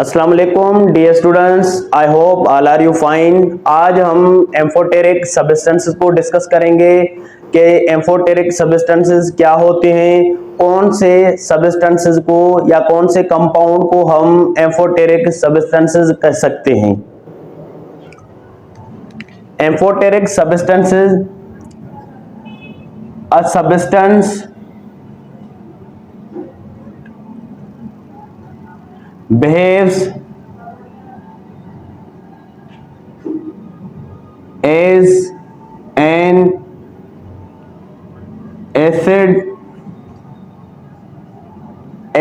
अस्सलाम वालेकुम dear students, I hope all are you fine. आज हम एम्फोटेरिक सब्सटेंसेस को डिस्कस करेंगे कि एम्फोटेरिक सब्सटेंसेस क्या होते हैं, कौन से सब्सटेंसेस को या कौन से कंपाउंड को हम एम्फोटेरिक सब्सटेंसेस कह सकते हैं। Amphoteric substances a substance behaves as an acid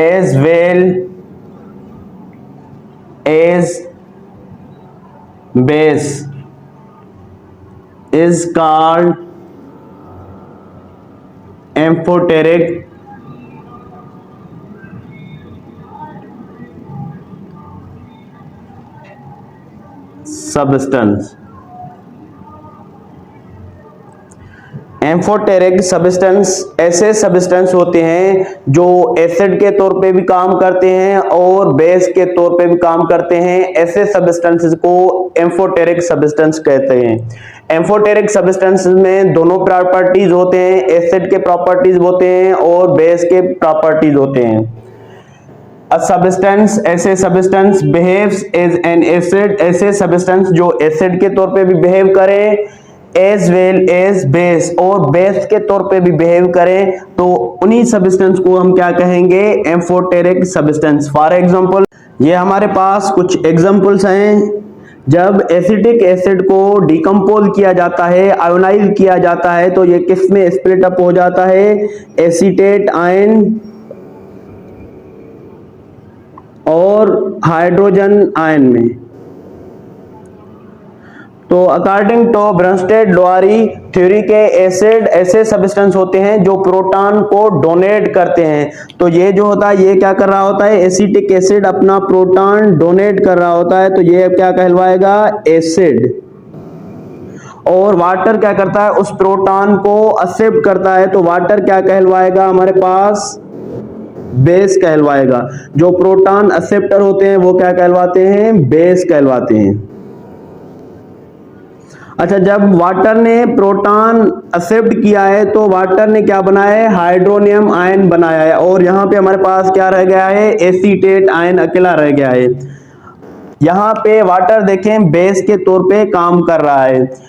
as well as base is called amphoteric substance. Amphoteric substance ऐसे सब्सटेंस होते हैं जो एसिड के तौर पे भी काम करते हैं और बेस के तौर पे भी काम करते हैं। ऐसे सब्सटेंसेस को एम्फोटेरिक सब्सटेंस कहते हैं। एम्फोटेरिक सब्सटेंस में दोनों प्रॉपर्टीज होते हैं, एसिड के प्रॉपर्टीज होते हैं और बेस के प्रॉपर्टीज होते हैं। A substance ऐसे substance behaves as an acid, ऐसे सब्सटेंस जो एसिड के तौर पे भी बिहेव करें, as well as base और बेस के तौर पे भी बिहेव करें, तो उन्हीं सब्सटेंस को हम क्या कहेंगे, एम्फोटेरिक सब्सटेंस। फॉर एग्जांपल ये हमारे पास कुछ एग्जांपल्स हैं। जब एसिटिक एसिड को डिकम्पोज किया जाता है, आयोनाइज किया जाता है, तो ये किस में स्प्लिट अप हो जाता है, एसीटेट आयन और हाइड्रोजन आयन में। तो अकॉर्डिंग टू ब्रनस्टेड-लोहारी थ्योरी के एसिड ऐसे सब्सटेंस होते हैं जो प्रोटॉन को डोनेट करते हैं। तो ये जो होता है, ये क्या कर रहा होता है, एसिटिक एसिड अपना प्रोटॉन डोनेट कर रहा होता है, तो ये क्या कहलवाएगा, एसिड। और वाटर क्या करता है, उस प्रोटॉन को एक्सेप्ट करता है, तो वाटर क्या कहलवाएगा हमारे पास, बेस कहलवाएगा। जो प्रोटॉन एक्सेप्टर होते हैं वो क्या कहलवाते हैं, बेस कहलवाते हैं। अच्छा, जब वाटर ने प्रोटॉन एक्सेप्ट किया है तो वाटर ने क्या बनाया है, हाइड्रोनियम आयन बनाया है, और यहाँ पे हमारे पास क्या रह गया है, एसीटेट आयन अकेला रह गया है। यहाँ पे वाटर देखें बेस के तौर पे काम कर रहा है।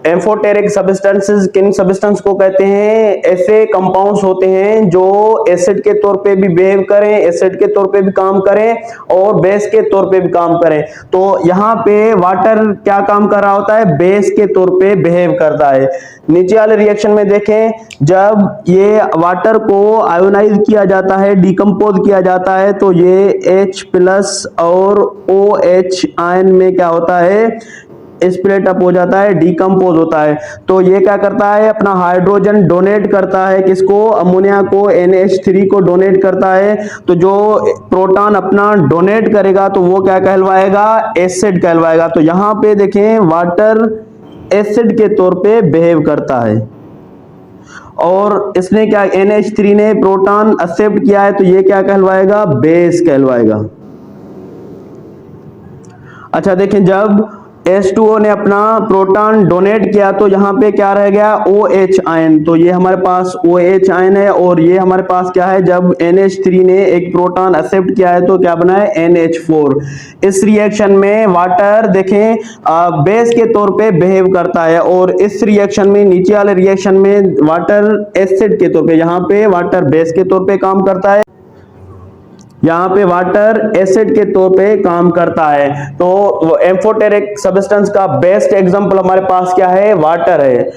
एम्फोटेरिक सब्सटेंसेस किन सब्सटेंस को कहते हैं, ऐसे कंपाउंड्स होते हैं जो एसिड के तौर पे भी बिहेव करें, एसिड के तौर पे भी काम करें और बेस के तौर पे भी काम करें। तो यहाँ पे वाटर क्या काम कर रहा होता है, बेस के तौर पे बिहेव करता है। नीचे वाले रिएक्शन में देखें, जब ये वाटर को आयोनाइज किया जाता है, डिकम्पोज किया जाता है, तो ये H+ और OH आयन में क्या होता है, स्प्लिट अप हो जाता है, डिकम्पोज होता है। तो ये क्या करता है, अपना हाइड्रोजन डोनेट करता है, किसको, अमोनिया को, NH3 को डोनेट करता है। तो जो प्रोटॉन अपना डोनेट करेगा तो वो क्या कहलवाएगा, एसिड कहलवाएगा। तो यहाँ पे देखें वाटर एसिड के तौर पे बिहेव करता है, और इसने क्या, NH3 ने प्रोटॉन एक्सेप्ट किया है, तो ये क्या कहलवाएगा, बेस कहलवाएगा। अच्छा देखें, जब H2O ने अपना प्रोटॉन डोनेट किया तो यहाँ पे क्या रह गया, OH आयन। तो ये हमारे पास OH आयन है, और ये हमारे पास क्या है, जब NH3 ने एक प्रोटॉन एक्सेप्ट किया है तो क्या बना है, NH4। इस रिएक्शन में वाटर देखें बेस के तौर पे बिहेव करता है, और इस रिएक्शन में, नीचे वाले रिएक्शन में वाटर एसिड के तौर पे, यहाँ पे वाटर बेस के तौर पे काम करता है, यहाँ पे वाटर एसिड के तौर पे काम करता है। तो एम्फोटेरिक सब्सटेंस का बेस्ट एग्जांपल हमारे पास क्या है, वाटर है।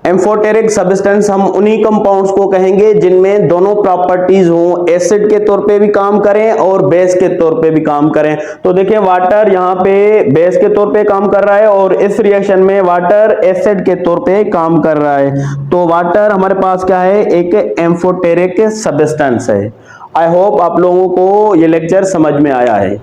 एम्फोटेरिक सब्सटेंस हम उन्हीं कंपाउंड्स को कहेंगे जिनमें दोनों प्रॉपर्टीज हों, एसिड के तौर पे भी काम करें और बेस के तौर पे भी काम करें। तो देखिए वाटर यहाँ पे बेस के तौर पे काम कर रहा है, और इस रिएक्शन में वाटर एसिड के तौर पे काम कर रहा है। तो वाटर हमारे पास क्या है, एक एम्फोटेरिक सब्सटेंस है। आई होप आप लोगों को ये लेक्चर समझ में आया है।